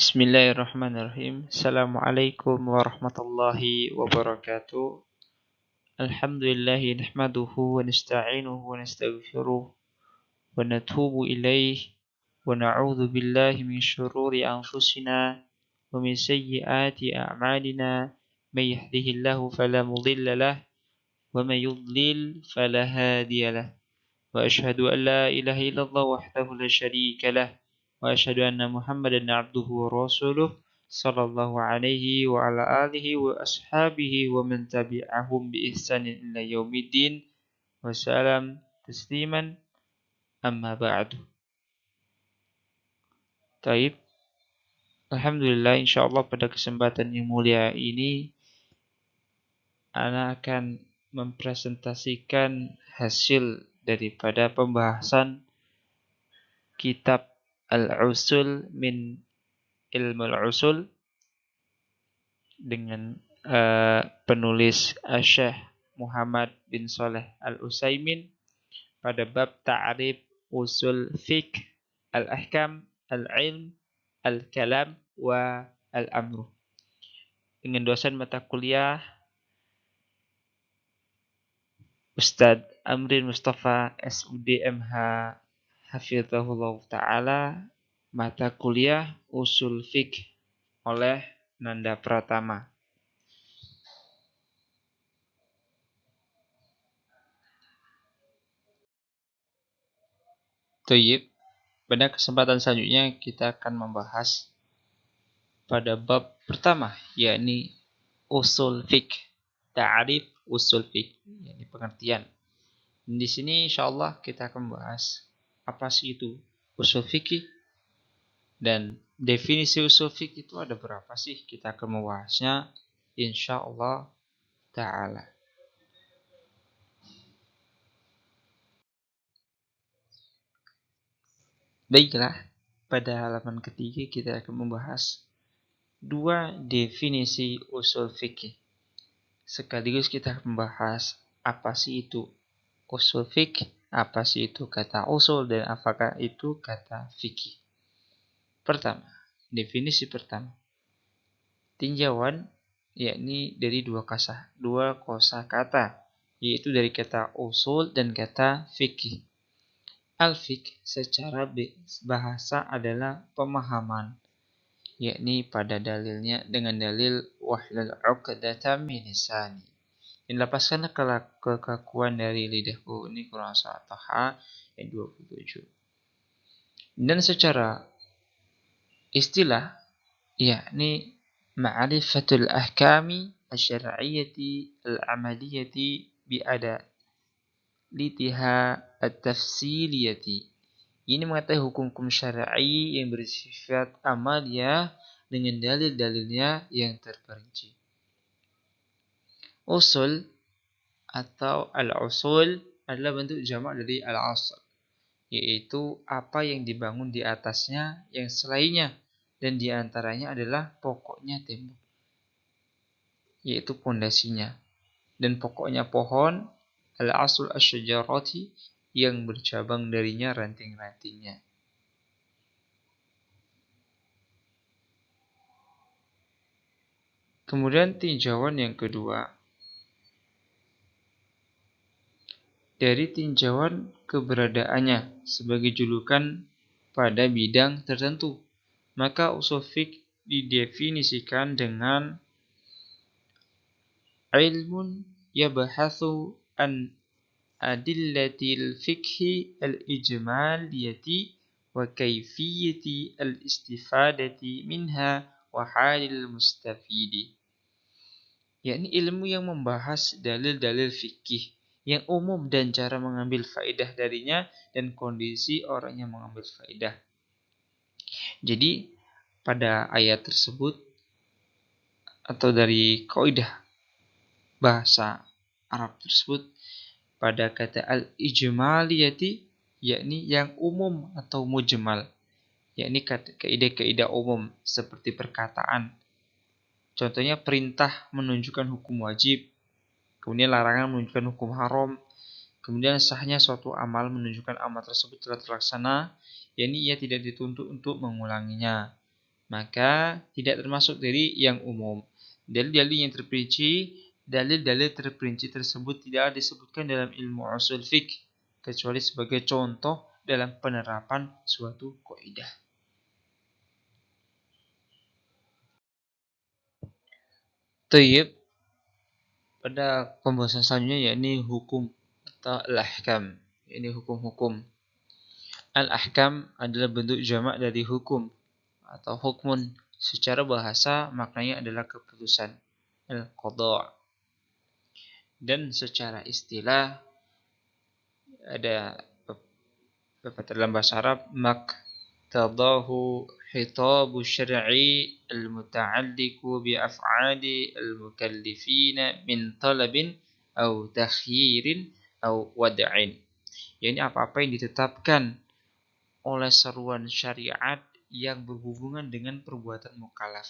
Bismillahirrahmanirrahim. Assalamualaikum warahmatullahi wabarakatuh. Alhamdulillahi nahmaduhu wa nasta'inuhu wa nastaghfiruh wa natubu ilaih wa na'udzu billahi min syururi anfusina wa min sayyiati a'malina may yahdihillahu fala mudilla lah wa may yudlil fala hadiya lah. Wa asyhadu an la ilaha illallah wahdahu la syarika lah wa asyhadu anna Muhammadan abduhu wa rasuluh sallallahu alaihi wa ala alihi wa ashabihi wa man tabi'ahum bi ihsanin ila yaumiddin wa salam tasliman amma ba'du. Taib. Alhamdulillah, insyaallah pada kesempatan yang mulia ini ana akan mempresentasikan hasil daripada pembahasan kitab Al-Usul min Ilmul Usul dengan penulis Syekh Muhammad bin Shalih Al-Utsaimin pada bab ta'rif usul fiqh, al-ahkam, al-ilm, al-kalam wa al-amru, dengan dosen mata kuliah Ustadz Amrin Mustafa SUD MH Hafizahullah Ta'ala, mata kuliah usul fiqh oleh Nanda Pratama. Tayyib. Pada kesempatan selanjutnya kita akan membahas pada bab pertama, yakni usul fiqh. Ta'rif usul fiqh, yakni pengertian. Di sini insyaallah kita akan membahas apa sih itu usul fiqh dan definisi usul fiqh itu ada berapa sih. Kita akan membahasnya insyaallah ta'ala. Baiklah, pada halaman ketiga kita akan membahas dua definisi usul fikih. Sekaligus kita akan membahas apa sih itu usul fikih, apa sih itu kata usul, dan apakah itu kata fikih. Pertama, definisi pertama. Tinjauan yakni dari dua kosakata, yaitu dari kata usul dan kata fikih. Al-fiqh secara bahasa adalah pemahaman, yakni pada dalilnya dengan dalil wahlul 'uqdatam min lisani. Lepaskanlah kekakuan dari lidahku. Ini Quran Surat Taha ayat 27. Dan secara istilah yakni ma'rifatul ahkami asy-syar'iyyati al-'amaliyati bi'ada litiha at-tafsiliyati. Ini mengetahui hukum-hukum syar'i yang bersifat amaliyah dengan dalil-dalilnya yang terperinci. Usul atau al-usul adalah bentuk jamak dari al-asl, yaitu apa yang dibangun di atasnya yang selainnya, dan di antaranya adalah pokoknya tembok, yaitu pondasinya. Dan pokoknya pohon, al-asl asy-syajarati, yang bercabang darinya ranting-rantingnya. Kemudian tinjauan yang kedua, dari tinjauan keberadaannya sebagai julukan pada bidang tertentu, maka usul fiqh didefinisikan dengan ilmun yabhathu an adillatil fiqhi al-ijmaliyati wa kayfiyati al-istifadati minha wa halil mustafidi, yakni ilmu yang membahas dalil-dalil fikih yang umum dan cara mengambil faedah darinya dan kondisi orang yang mengambil faedah. Jadi pada ayat tersebut atau dari kaidah bahasa Arab tersebut, pada kata al-ijmaliyati, yakni yang umum atau mujmal, yakni kaidah-kaidah umum seperti perkataan. Contohnya perintah menunjukkan hukum wajib, kemudian larangan menunjukkan hukum haram, kemudian sahnya suatu amal menunjukkan amal tersebut telah terlaksana, yakni ia tidak dituntut untuk mengulanginya. maka tidak termasuk dari yang umum. Dalil-dalil yang terperinci, dalil-dalil terperinci tersebut tidak disebutkan dalam ilmu ushul fiqh kecuali sebagai contoh dalam penerapan suatu kaidah. Tayyib, pada pembahasan selanjutnya yakni hukum atau al-ahkam, ini hukum-hukum. Al-ahkam adalah bentuk jamak dari hukum atau hukmun. Secara bahasa maknanya adalah keputusan, al-qadha'. Dan secara istilah ada pepatah dalam bahasa Arab, maqtadahu khitabu syar'i al-muta'alliqu bi af'ali al-mukallifina min talabin aw takhirin aw wad'in. Yani apa-apa yang ditetapkan oleh seruan syariat yang berhubungan dengan perbuatan mukallaf.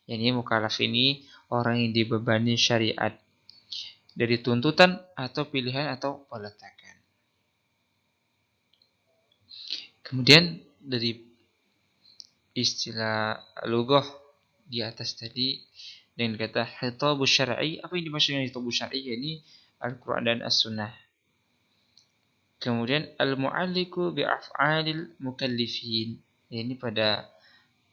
Yani mukallaf ini orang yang dibebani syariat dari tuntutan atau pilihan atau peletakan. Kemudian dari istilah lughah di atas tadi dengan kata khitabus syar'i, apa yang dimaksud dengan khitabus syar'i? Yani Al-Qur'an dan As-Sunnah. Kemudian al-mu'alliqu bi af'alil mukallifin. Yani pada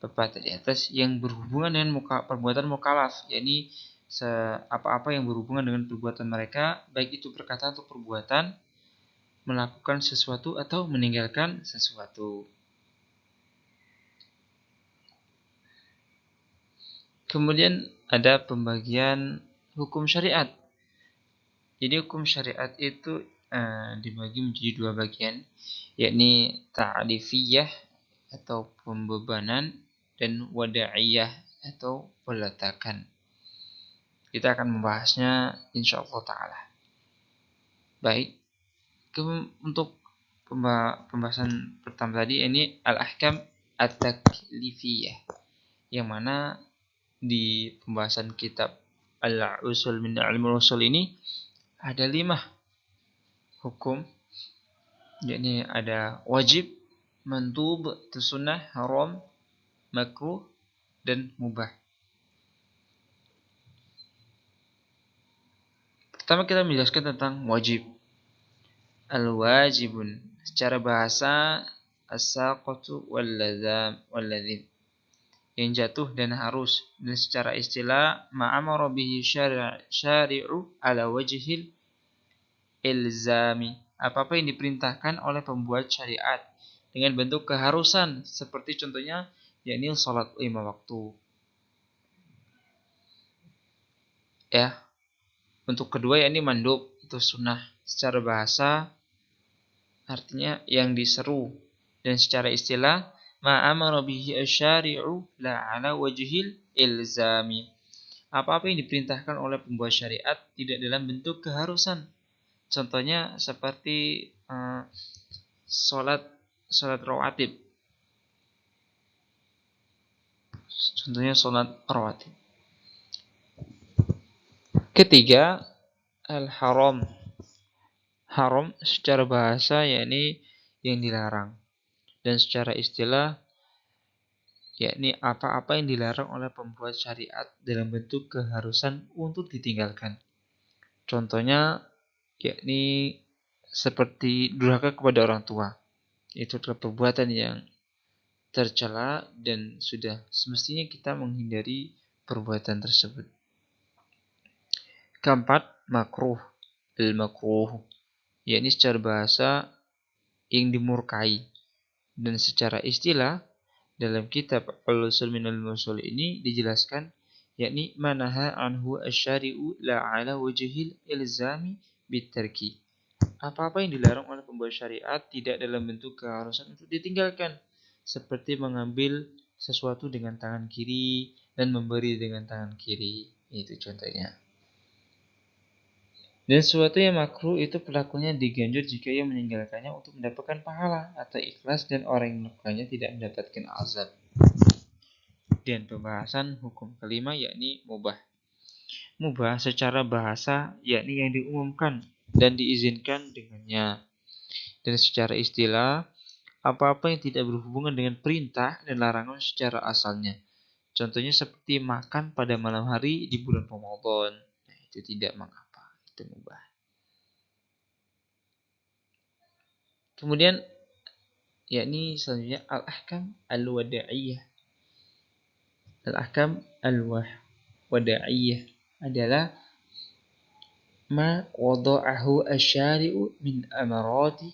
pepatah di atas yang berhubungan dengan perbuatan mukallaf, yani apa-apa yang berhubungan dengan perbuatan mereka, baik itu perkataan atau perbuatan, melakukan sesuatu atau meninggalkan sesuatu. Kemudian ada pembagian hukum syariat. Jadi hukum syariat itu dibagi menjadi dua bagian, yakni ta'rifiyah atau pembebanan dan wada'iyah atau peletakan. Kita akan membahasnya insyaallah ta'ala. Baik, untuk pembahasan pertama tadi ini al-ahkam at-taklifiyah, yang mana di pembahasan kitab al-usul min ilmu usul ini ada 5 hukum, yakni ada wajib, mandub, sunnah, haram, makruh, dan mubah. Pertama kita menjelaskan tentang wajib. Al-wajibun secara bahasa as-saqatu wal-lazam wal-lazim, yang jatuh dan harus. Dan secara istilah ma'amara bihi syari'u ala wajhil ilzami, apa-apa yang diperintahkan oleh pembuat syariat dengan bentuk keharusan, seperti contohnya yakni salat 5 waktu. Ya. Untuk kedua yakni mandub, itu sunnah. Secara bahasa artinya yang diseru, dan secara istilah ma'amara bihi asy-syari'u la 'ala wajhil ilzami, apa-apa yang diperintahkan oleh pembuat syariat tidak dalam bentuk keharusan. Contohnya seperti salat rawatib. Contohnya salat rawatib. Ketiga, al-haram. Haram secara bahasa yakni yang dilarang, dan secara istilah yakni apa-apa yang dilarang oleh pembuat syariat dalam bentuk keharusan untuk ditinggalkan. Contohnya yakni seperti durhaka kepada orang tua. Itu adalah perbuatan yang tercela dan sudah semestinya kita menghindari perbuatan tersebut. Keempat, makruh. Al-makruh yakni secara bahasa yang dimurkai, dan secara istilah dalam kitab al-usul min al-usul ini dijelaskan yakni manaha anhu asy-syari'u la 'ala wajhil ilzami bitarki, apa-apa yang dilarang oleh pembuat syariat tidak dalam bentuk keharusan untuk ditinggalkan, seperti mengambil sesuatu dengan tangan kiri dan memberi dengan tangan kiri, itu contohnya. Dan sesuatu yang makruh itu pelakunya diganjur jika ia meninggalkannya untuk mendapatkan pahala atau ikhlas, dan orang yang melakukannya tidak mendapatkan azab. Dan pembahasan hukum kelima yakni mubah. Mubah secara bahasa yakni yang diumumkan dan diizinkan dengannya. Dan secara istilah apa-apa yang tidak berhubungan dengan perintah dan larangan secara asalnya. Contohnya seperti makan pada malam hari di bulan Ramadan. Nah, itu tidak mengapa, itu mubah. Kemudian yakni selanjutnya al-ahkam al-wada'iyah. Al-ahkam al-wada'iyah adalah ma wada'ahu asy-syari'u min amarati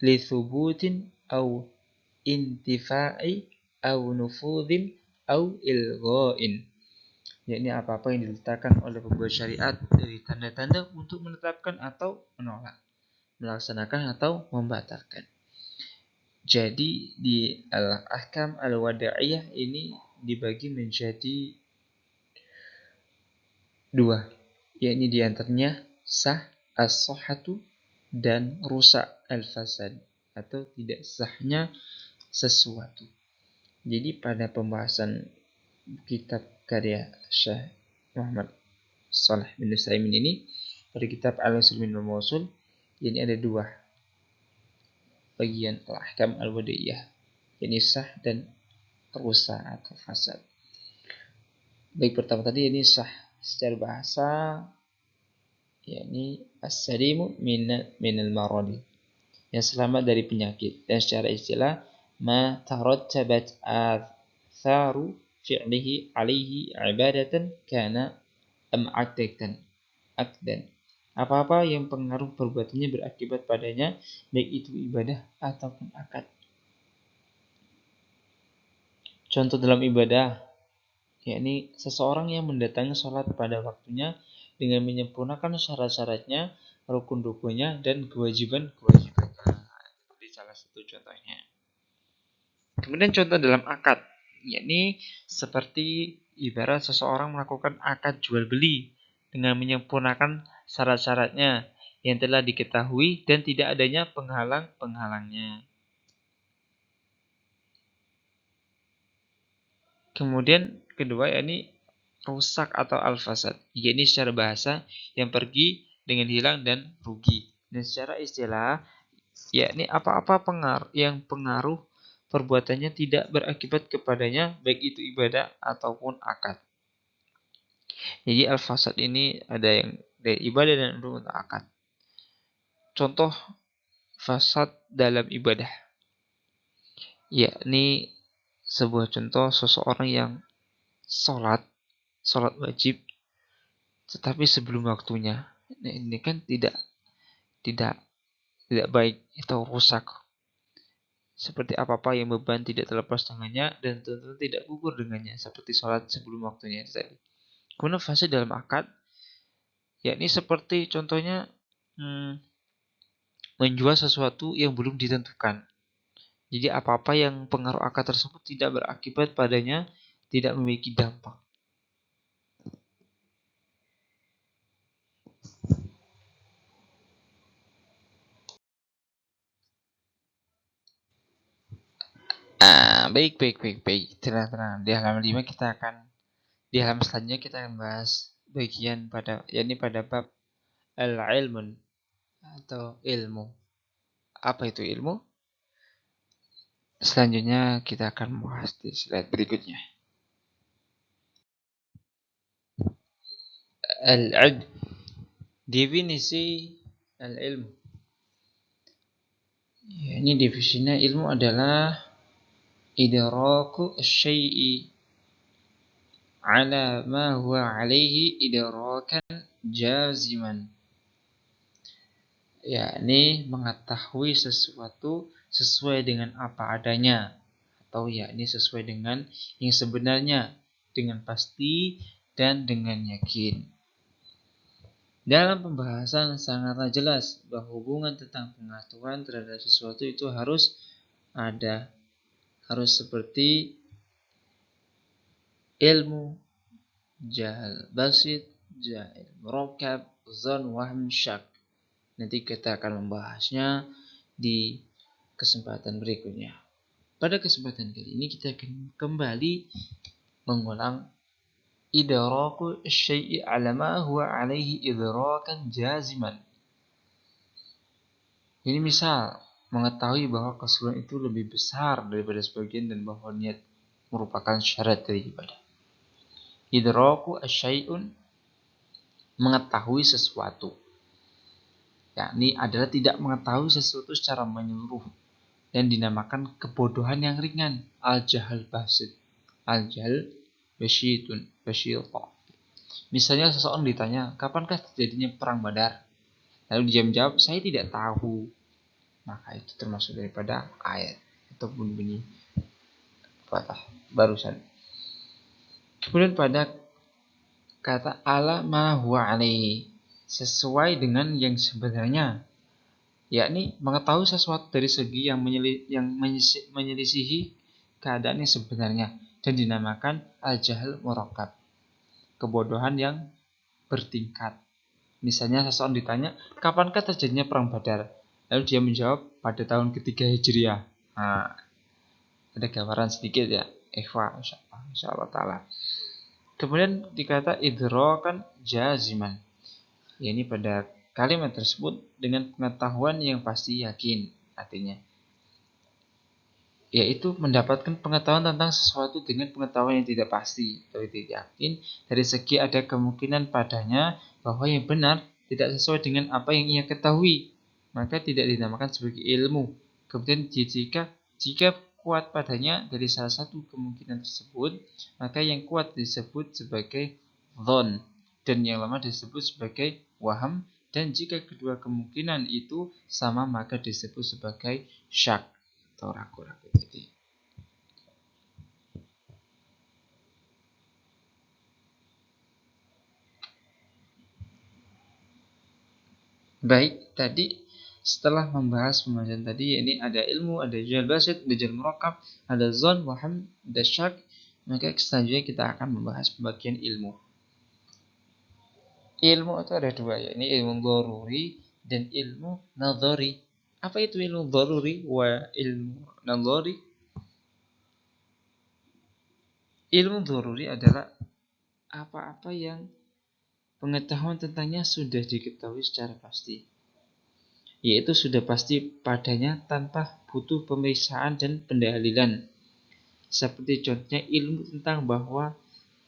li thubutin au intifa'i au nufudhin au ilgha'in. Yakni apa-apa yang diletakkan oleh pembuat syariat dari tanda-tanda untuk menetapkan atau menolak, melaksanakan atau membatalkan. Jadi di al-ahkam al-wada'iyah ini dibagi menjadi dua, yakni diantaranya sah as-sahhatu dan rusak al-fasad atau tidak sahnya sesuatu. Jadi pada pembahasan kitab karya Syekh Muhammad Shalih bin Utsaimin ini pada kitab Al-Usul min al-Mawsul ini ada dua bagian al-ahkam al-wada'iyah, yakni sah dan rusak atau fasad. Baik, pertama tadi ini sah secara bahasa, yakni as-salimu minal maradi, yang selamat dari penyakit, dan secara istilah ma tarattabat atharu fi'lihi alaihi ibadatan kana am akdan. Apa-apa yang pengaruh perbuatannya berakibat padanya, baik itu ibadah ataupun akad. Contoh dalam ibadah, yakni seseorang yang mendatangi sholat pada waktunya dengan menyempurnakan syarat-syaratnya, rukun-rukunnya, dan kewajiban-kewajibannya. Ini salah satu contohnya. Kemudian contoh dalam akad, yakni seperti ibarat seseorang melakukan akad jual beli dengan menyempurnakan syarat-syaratnya yang telah diketahui dan tidak adanya penghalang-penghalangnya. Kemudian kedua yakni rusak atau al-fasad, yakni secara bahasa yang pergi dengan hilang dan rugi. Dan secara istilah yakni apa-apa yang pengaruh perbuatannya tidak berakibat kepadanya, baik itu ibadah ataupun akad. Jadi al-fasad ini ada yang dari ibadah dan untuk akad. Contoh fasad dalam ibadah, yakni sebuah contoh seseorang yang sholat wajib tetapi sebelum waktunya. Nah, ini kan tidak tidak baik atau rusak. Seperti apa-apa yang beban tidak terlepas dengannya dan tentu tidak gugur dengannya, seperti sholat sebelum waktunya itu tadi. Kemudian fase dalam akad, yakni seperti contohnya menjual sesuatu yang belum ditentukan. Jadi apa-apa yang pengaruh akad tersebut tidak berakibat padanya, tidak memiliki dampak. Baik. Tenang. Di halaman 5 di halaman selanjutnya kita akan bahas bagian yakni pada bab al-ilmun atau ilmu. Apa itu ilmu? Selanjutnya kita akan membahas di slide berikutnya. Al-ilm, definisi al-ilm. Ya, ini definisinya ilmu adalah idraku syai'i ala ma huwa alaihi idrakan jaziman. Yakni mengetahui sesuatu sesuai dengan apa adanya, atau yakni sesuai dengan yang sebenarnya, dengan pasti dan dengan yakin. Dalam pembahasan sangatlah jelas bahwa hubungan tentang pengetahuan terhadap sesuatu itu harus ada, harus seperti ilmu, jahal basit, jahil murakkab, zon, wahm, syak. Nanti kita akan membahasnya di kesempatan berikutnya. Pada kesempatan kali ini kita akan kembali mengulang idraku syai'i ala ma huwa alaihi idrakan jaziman. Ini misal mengetahui bahwa keseluruhan itu lebih besar daripada sebagian dan bahwa niat merupakan syarat dari ibadah. Idraku asyai'un, mengetahui sesuatu, yakni adalah tidak mengetahui sesuatu secara menyeluruh dan dinamakan kebodohan yang ringan. Al-jahal basit, al-jahal basyitun, basyitah. Misalnya seseorang ditanya, kapankah terjadinya perang Badar? Lalu dia menjawab, saya tidak tahu. Maka itu termasuk daripada ayat ataupun bunyi fatah barusan. Kemudian pada kata ala ma huwa alaihi, sesuai dengan yang sebenarnya, yakni mengetahui sesuatu dari segi yang menyelisihi keadaan yang sebenarnya, dan dinamakan al-jahal murakkab, kebodohan yang bertingkat. Misalnya seseorang ditanya, kapankah terjadinya perang Badar? Lalu dia menjawab, pada tahun ketiga Hijriah. Nah, ada gambaran sedikit ya, ikhwah, insyaallah taala. Kemudian dikata idrakan jaziman, yakni pada kalimat tersebut dengan pengetahuan yang pasti yakin, artinya yaitu mendapatkan pengetahuan tentang sesuatu dengan pengetahuan yang tidak pasti atau tidak yakin dari segi ada kemungkinan padanya bahwa yang benar tidak sesuai dengan apa yang ia ketahui, maka tidak dinamakan sebagai ilmu. Kemudian jika kuat padanya dari salah satu kemungkinan tersebut, maka yang kuat disebut sebagai dhon dan yang lemah disebut sebagai waham, dan jika kedua kemungkinan itu sama maka disebut sebagai syak atau ragu-ragu. Baik, tadi setelah membahas pembahasan tadi, ini ada ilmu, ada jahal basit, ada jahal murakkab, ada zon, waham, ada syak. Maka selanjutnya kita akan membahas pembagian ilmu. Ilmu itu ada dua, yakni ilmu dharuri dan ilmu nadhari. Apa itu ilmu dharuri wa ilmu nadhari? Ilmu dharuri adalah apa-apa yang pengetahuan tentangnya sudah diketahui secara pasti, yaitu sudah pasti padanya tanpa butuh pemeriksaan dan pendalilan. Seperti contohnya ilmu tentang bahwa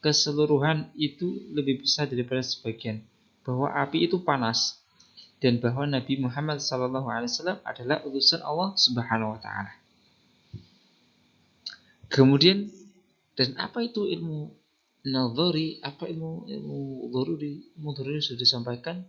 keseluruhan itu lebih besar daripada sebagian, bahwa api itu panas, dan bahwa Nabi Muhammad SAW adalah utusan Allah Subhanahu Wa Taala. Kemudian, dan apa itu ilmu nadhari? Apa ilmu dharuri? Ilmu dharuri sudah disampaikan.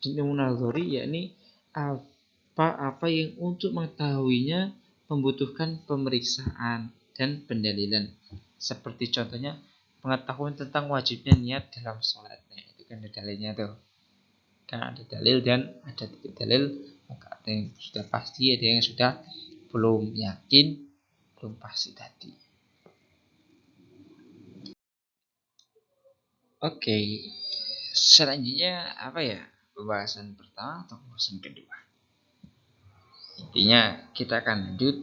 Dan ilmu nadhari yakni apa yang untuk mengetahuinya membutuhkan pemeriksaan dan pendalilan. Seperti contohnya pengetahuan tentang wajibnya niat dalam sholat. Nah, itu kan ada dalilnya tuh. Kan ada dalil dan ada tidak dalil. Maka ada yang sudah pasti, ada yang sudah belum yakin, belum pasti tadi. Oke, selanjutnya apa ya? Pembahasan pertama atau pembahasan kedua? Intinya kita akan lanjut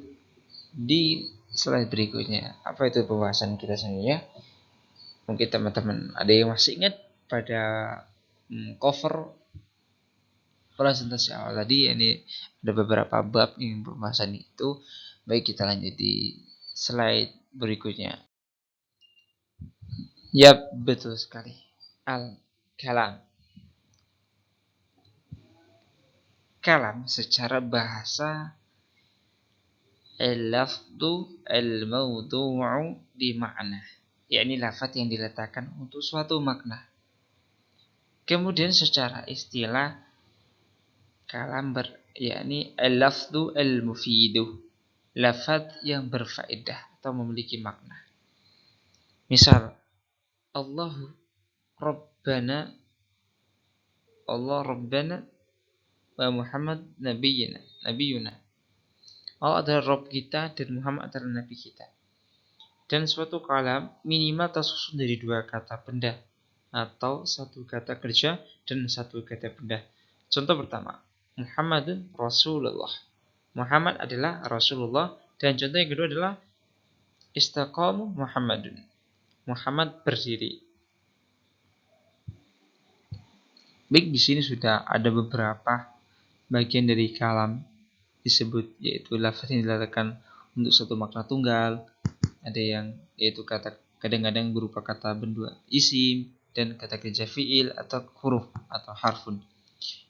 di slide berikutnya. Apa itu pembahasan kita selanjutnya? Mungkin teman-teman ada yang masih ingat pada cover presentasi awal tadi, ini ada beberapa bab yang pembahasan itu. Baik, kita lanjut di slide berikutnya. Yap, betul sekali. Al-kalam. Kalam secara bahasa al-lafdu al-mawdu'u di makna, yakni lafaz yang diletakkan untuk suatu makna. Kemudian secara istilah kalam yakni al-lafdu al-mufidu, lafaz yang berfaedah atau memiliki makna. Misal Allahu Rabbana, Allah Rabbana wa Muhammad Nabiyuna. Allah adalah Rabb kita dan Muhammad adalah Nabi kita. Dan suatu kalam minimal tersusun dari dua kata benda atau satu kata kerja dan satu kata benda. Contoh pertama, Muhammadun Rasulullah. Muhammad adalah Rasulullah. Dan contoh yang kedua adalah istaqamu Muhammadun. Muhammad berdiri. Baik, di sini sudah ada beberapa bagian dari kalam disebut yaitu lafaz yang diletakkan untuk satu makna tunggal, ada yang yaitu kata kadang-kadang berupa kata benda isim dan kata kerja fiil atau huruf atau harfun.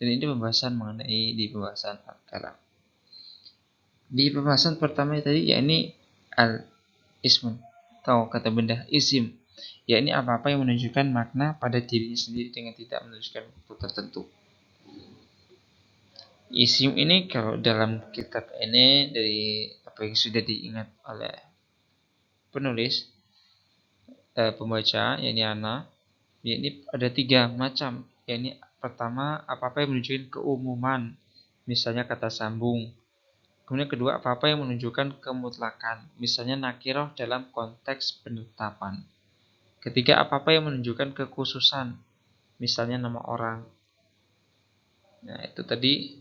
Dan ini pembahasan mengenai di pembahasan al-kalam. Di pembahasan pertama tadi yakni al-ismun atau kata benda isim, yakni apa-apa yang menunjukkan makna pada dirinya sendiri dengan tidak menunjukkan waktu tertentu. Isim ini kalau dalam kitab ini dari apa yang sudah diingat oleh penulis pembaca yakni ana, yakni ada 3 macam. Yakni pertama apa-apa yang menunjukkan keumuman, misalnya kata sambung. Kemudian kedua apa-apa yang menunjukkan kemutlakan, misalnya nakirah dalam konteks penetapan. Ketiga apa-apa yang menunjukkan kekhususan, misalnya nama orang. Nah itu tadi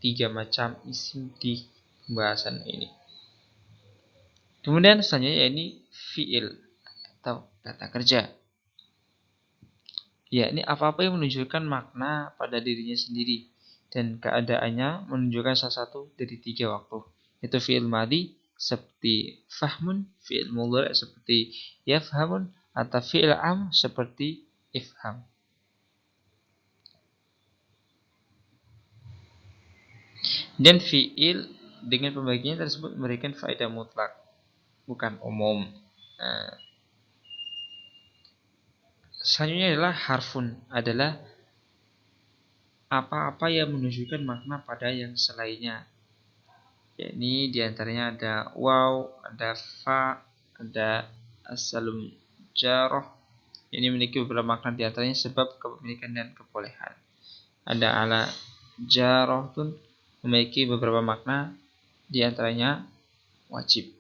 3 macam isim di pembahasan ini. Kemudian selanjutnya yakni fiil atau kata kerja. Yakni apa-apa yang menunjukkan makna pada dirinya sendiri dan keadaannya menunjukkan salah satu dari 3 waktu. Itu fiil madhi seperti fahmun, fiil mudhari seperti yafhamun, atau fiil am seperti ifham. Dan fiil dengan pembagian tersebut memberikan faedah mutlak, bukan umum. Selanjutnya adalah harfun, adalah apa-apa yang menunjukkan makna pada yang selainnya. Yakni diantaranya ada waw, ada fa, ada asalum jaroh. Ini memiliki beberapa makna diantaranya sebab kepemilikan dan kebolehan. Ada ala jaroh pun memiliki beberapa makna diantaranya wajib.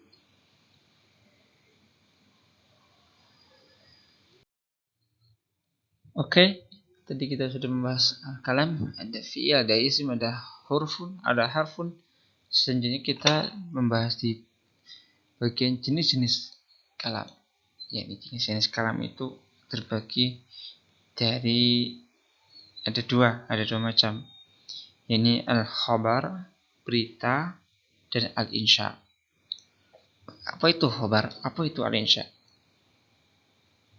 Oke, tadi kita sudah membahas kalam, ada fi'il, ada isim, ada hurufun, ada harfun. Selanjutnya kita membahas di bagian jenis-jenis kalam. Yakni jenis-jenis kalam itu terbagi dari ada dua macam. Ini al-khabar, berita, dan al-insya. Apa itu khabar? Apa itu al-insya?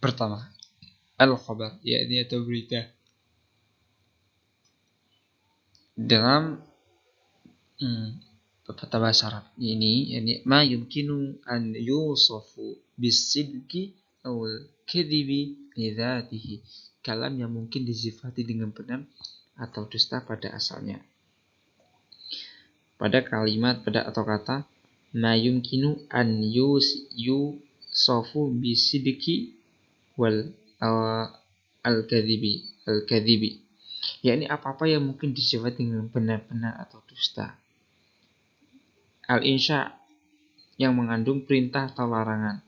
Pertama, al-khabar, yakni atau berita. Dalam pepatah bahasa Arab ini, yakni ma yumkinu an yusafu bisidqi awal kadhibi lidzatihi. Kalam yang mungkin disifati dengan benar atau dusta pada asalnya. Pada kalimat, pada atau kata ma yumkinu an yusafu bisidqi wal al-kadhibi. Yakni apa-apa yang mungkin disifati dengan benar-benar atau dusta. Al-insya yang mengandung perintah atau larangan,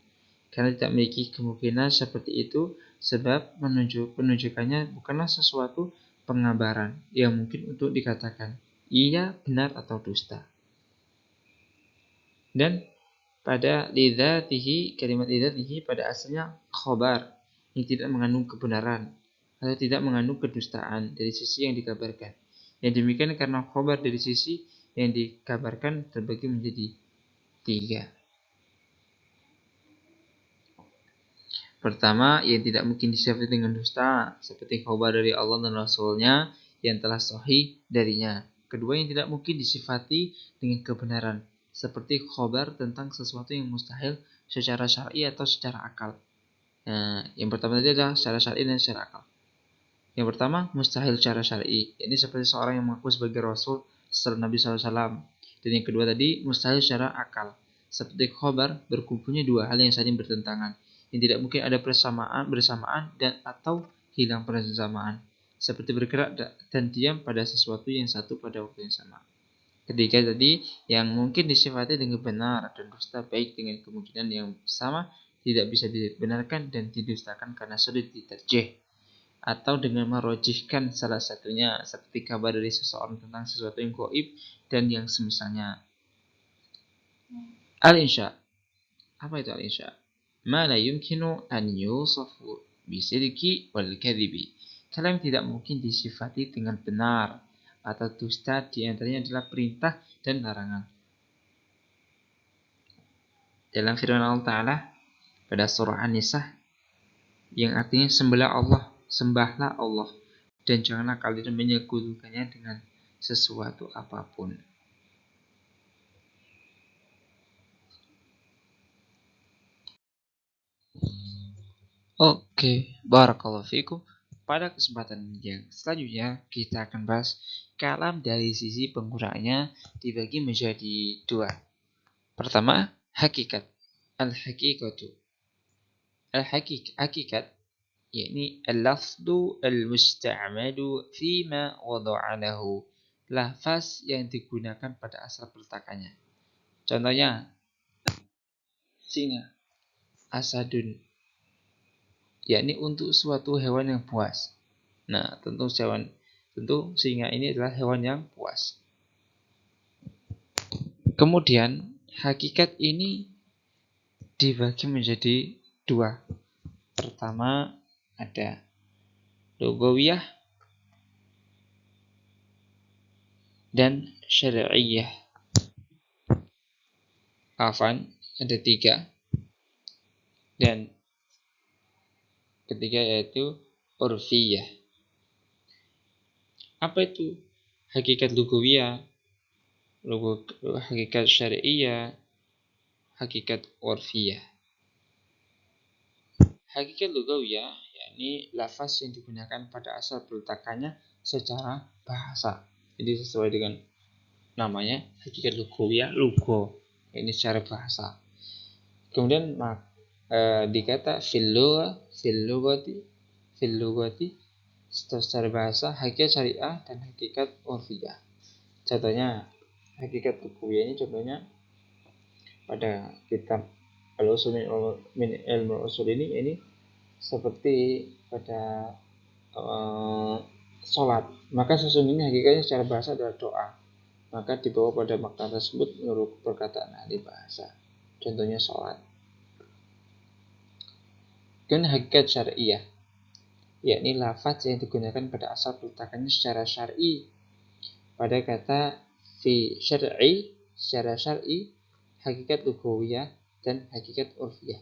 karena tidak memiliki kemungkinan seperti itu sebab penunjukannya bukanlah sesuatu pengabaran yang mungkin untuk dikatakan iya, benar atau dusta. Dan pada lidzatihi, kalimat lidzatihi pada asalnya khobar yang tidak mengandung kebenaran atau tidak mengandung kedustaan dari sisi yang dikabarkan. Yang demikian karena khobar dari sisi yang dikabarkan terbagi menjadi 3. Pertama, yang tidak mungkin disifati dengan dusta, seperti khabar dari Allah dan Rasulnya yang telah sahih darinya. Kedua, yang tidak mungkin disifati dengan kebenaran, seperti khabar tentang sesuatu yang mustahil secara syar'i atau secara akal. Nah, yang pertama tadi adalah secara syar'i dan secara akal. Yang pertama, mustahil secara syar'i. Ini seperti seorang yang mengaku sebagai Rasul setelah Nabi SAW. Dan yang kedua tadi, mustahil secara akal. Seperti khabar, berkumpulnya 2 hal yang saling bertentangan. Yang tidak mungkin ada bersamaan dan atau hilang bersamaan. Seperti bergerak dan diam pada sesuatu yang satu pada waktu yang sama. Ketiga tadi, yang mungkin disifati dengan benar dan dusta baik dengan kemungkinan yang sama tidak bisa dibenarkan dan didustakan karena sulit diterjih. Atau dengan merojihkan salah satunya seperti kabar dari seseorang tentang sesuatu yang gaib dan yang semisalnya. Al-insya. Apa itu al-insya? Ma la yumkinu an yusafu bisidqi wal kadhibi. Kalam tidak mungkin disifati dengan benar atau dusta, di antaranya adalah perintah dan larangan. Dalam firman Allah Ta'ala pada surah An-Nisa yang artinya sembahlah Allah, dan janganlah kalian menyekutukannya dengan sesuatu apapun. Oke, barakallahu fikum. Pada kesempatan yang selanjutnya kita akan bahas kalam dari sisi penggunaannya dibagi menjadi dua. Pertama, hakikat. Al-hakikatu. Al-hakikat yakni al-lafdu al-musta'malu fima wada'alahu. Lafaz yang digunakan pada asal peletakannya. Contohnya, singa, asadun, yakni untuk suatu hewan yang buas. Nah, tentu singa ini adalah hewan yang buas. Kemudian hakikat ini dibagi menjadi dua. Pertama ada lugawiyah dan syar'iyah. Ada tiga. Dan ketiga yaitu urfiyah. Apa itu hakikat lugawiyah, hakikat syar'iyah, hakikat urfiyah? Hakikat lugawiyah yakni lafaz yang digunakan pada asal peletakannya secara bahasa. Jadi sesuai dengan namanya, hakikat lugawiyah, lugo, ini secara bahasa. Kemudian dikata fil lugati secara bahasa, hakikat syariah dan hakikat urfiyah. Contohnya hakikat lugawiyah ini contohnya pada kitab al-usul min ilmu usul ini seperti pada sholat, maka sesungguhnya hakikatnya secara bahasa adalah doa, maka dibawa pada makna tersebut menurut perkataan ahli bahasa. Contohnya sholat. Dan hakikat syariah yakni lafaz yang digunakan pada asal peletakannya secara syar'i. Pada kata fi syar'i, secara syar'i, hakikat lugawiyah dan hakikat urfiyah.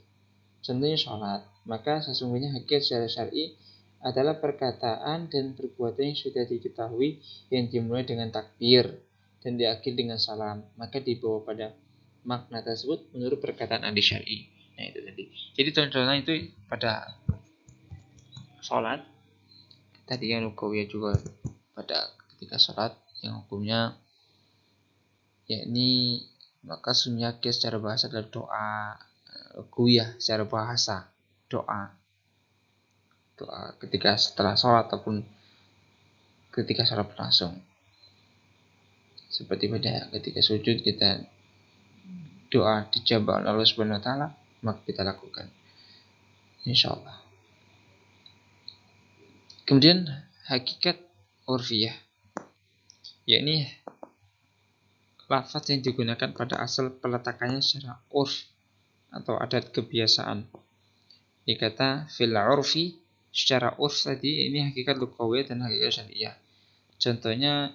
Contohnya sholat, maka sesungguhnya hakikat secara syar'i adalah perkataan dan perbuatan yang sudah diketahui yang dimulai dengan takbir dan diakhiri dengan salam, maka dibawa pada makna tersebut menurut perkataan ahli syar'i. Nah itu tadi. Jadi contohnya itu pada sholat, tadi yang lugawiyah juga pada ketika sholat yang hukumnya yakni maka sunnahnya secara bahasa adalah doa, lugawiyah secara bahasa doa ketika setelah sholat ataupun ketika sholat berlangsung. Seperti pada ketika sujud kita doa dijawab oleh Allah Subhanahu wa taala, maka kita lakukan insyaallah. Kemudian hakikat urfiyah yakni lafaz yang digunakan pada asal peletakannya secara urf atau adat kebiasaan. Dikata fil urfi, secara urf tadi ini hakikat lugawiyah dan hakikat syariah. Contohnya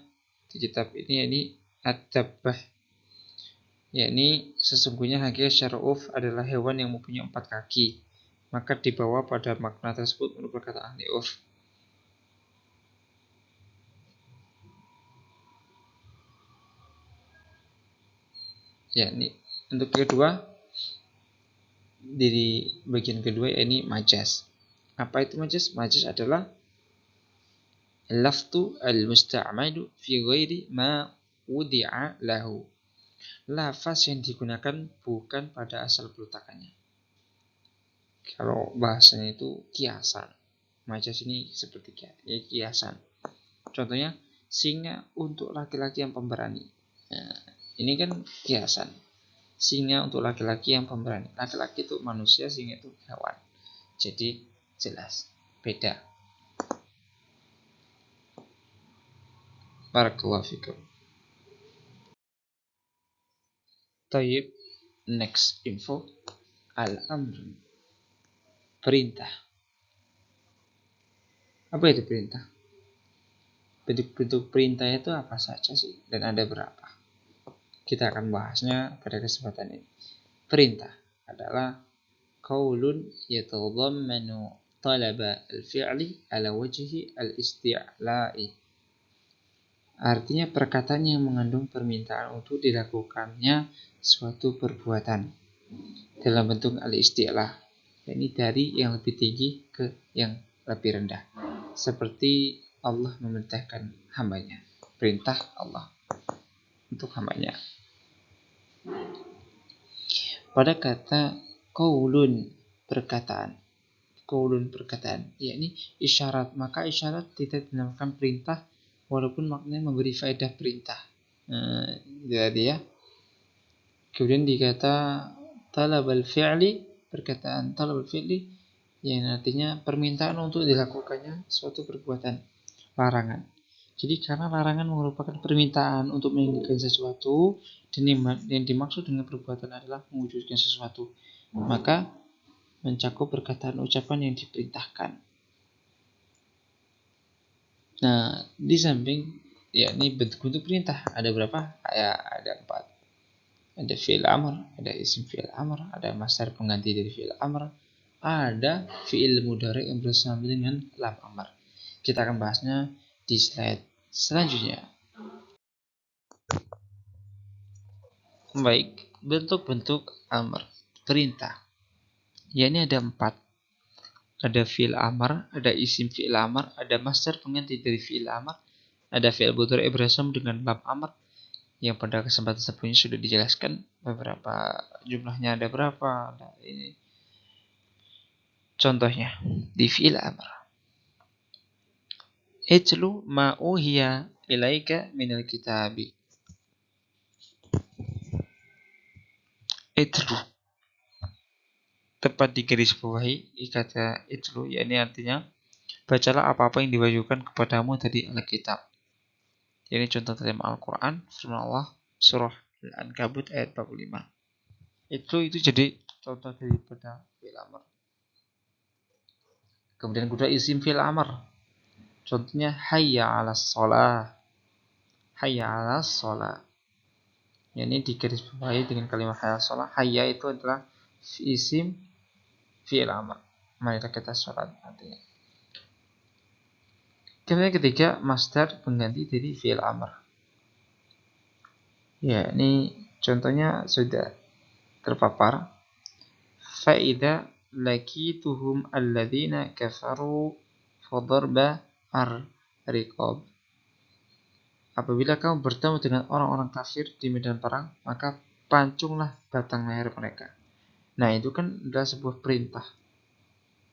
di kitab ini ad-dabbah, yakni sesungguhnya hakikat secara urf adalah hewan yang mempunyai 4 kaki, maka dibawa pada makna tersebut menurut perkataan ahli urf. Yakni untuk kedua, dari bagian kedua ini majaz. Apa itu majaz? Majaz adalah laftu al-musta'malu fi ghairi ma wudi'a lahu. Lafaz yang digunakan bukan pada asal peletakannya. Kalau bahasanya itu kiasan. Majaz ini seperti kiasan. Contohnya singa untuk laki-laki yang pemberani. Nah, ini kan kiasan. Singa untuk laki-laki yang pemberani. Laki-laki itu manusia, singa itu hewan. Jadi jelas beda. Barakallahu fikum. Tayyib, next info, al-amr, perintah. Apa itu perintah? bentuk-bentuk perintah itu apa saja sih dan ada berapa? Kita akan bahasnya pada kesempatan ini. Perintah adalah qaulun yatadammanu talaba al-fi'li ala wajhi al-isti'la'i. Artinya perkataan yang mengandung permintaan untuk dilakukannya suatu perbuatan dalam bentuk al-isti'la, yakni dari yang lebih tinggi ke yang lebih rendah. Seperti Allah memerintahkan hambanya, perintah Allah untuk hambanya. Pada kata qaulun, perkataan, yakni isyarat, maka isyarat tidak dinamakan perintah walaupun maknanya memberi faedah perintah. Jadi ya. Kemudian dikata talabal fi'li, perkataan talabal fi'li yang artinya permintaan untuk dilakukannya suatu perbuatan, larangan. Jadi karena larangan merupakan permintaan untuk meninggalkan sesuatu dan yang dimaksud dengan perbuatan adalah mewujudkan sesuatu, maka mencakup perkataan ucapan yang diperintahkan. Nah, di samping yakni bentuk-bentuk perintah ada berapa? Ya, ada 4. Ada fi'il amr, ada isim fi'il amr, ada masdar pengganti dari fi'il amr, ada fi'il mudhari yang bersama dengan lam amr. Kita akan bahasnya di slide selanjutnya. Baik, bentuk-bentuk amr, perintah. Yakni ada 4. Ada fi'il amr, ada isim fi'il amr, ada masdar pengganti dari fi'il amr, ada fi'il mudhari bersama dengan lam amr, yang pada kesempatan sebelumnya sudah dijelaskan beberapa jumlahnya ada berapa. Nah, ini contohnya di fi'il amr. Itlu ma uhiya ilaika minal kitabi. Itlu, tepat di garis bawahi kata itlu, yakni artinya bacalah apa-apa yang diwahyukan kepadamu dari Alkitab. Ini contoh dalam Al-Quran, firman Allah surah Al-Ankabut ayat 45. Itu jadi contoh daripada fi'il amr. Kemudian kedua isim fi'il amr. Contohnya hayya 'alas shalah. Hayya 'alas shalah. Ini di garis bawahi dengan kalimat hayya 'alas shalah. Hayya itu adalah isim fi'il amr. Marilah kita sholat artinya. Kemudian ketiga masdar pengganti dari fi'il amr. Ya, ini contohnya sudah terpapar. Fa'idha lakituhum alladzina kafaru fadarba ar-riqab. Apabila kamu bertemu dengan orang-orang kafir di medan perang, maka pancunglah batang leher mereka. Nah, itu kan adalah sebuah perintah.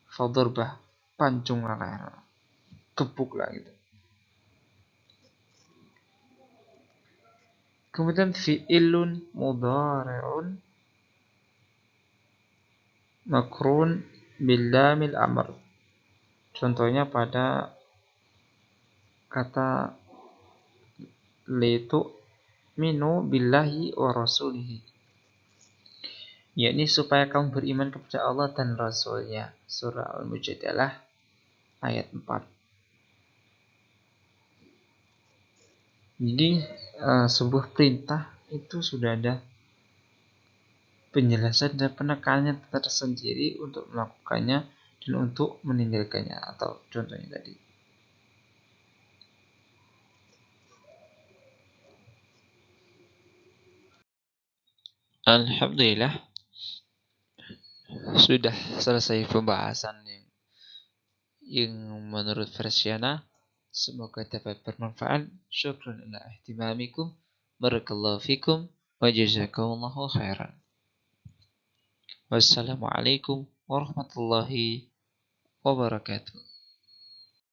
Fadarba, pancunglah leher, gebuklah gitu. Kemudian fi'ilun mudhari'un makrun bil-lamil amr. Contohnya pada kata litu minu billahi wa rasulihi, yakni supaya kamu beriman kepada Allah dan Rasulnya. Surah Al-Mujadalah ayat 4. Jadi sebuah perintah itu sudah ada penjelasan dan penekanannya tersendiri untuk melakukannya dan untuk meninggalkannya, atau contohnya tadi. Alhamdulillah, sudah selesai pembahasan yang menurut Versiana. Semoga dapat bermanfaat. Syukran ala ihtimamikum. Barakallahu fikum. Wa jazakumullahu khairan. Wassalamualaikum warahmatullahi wabarakatuh.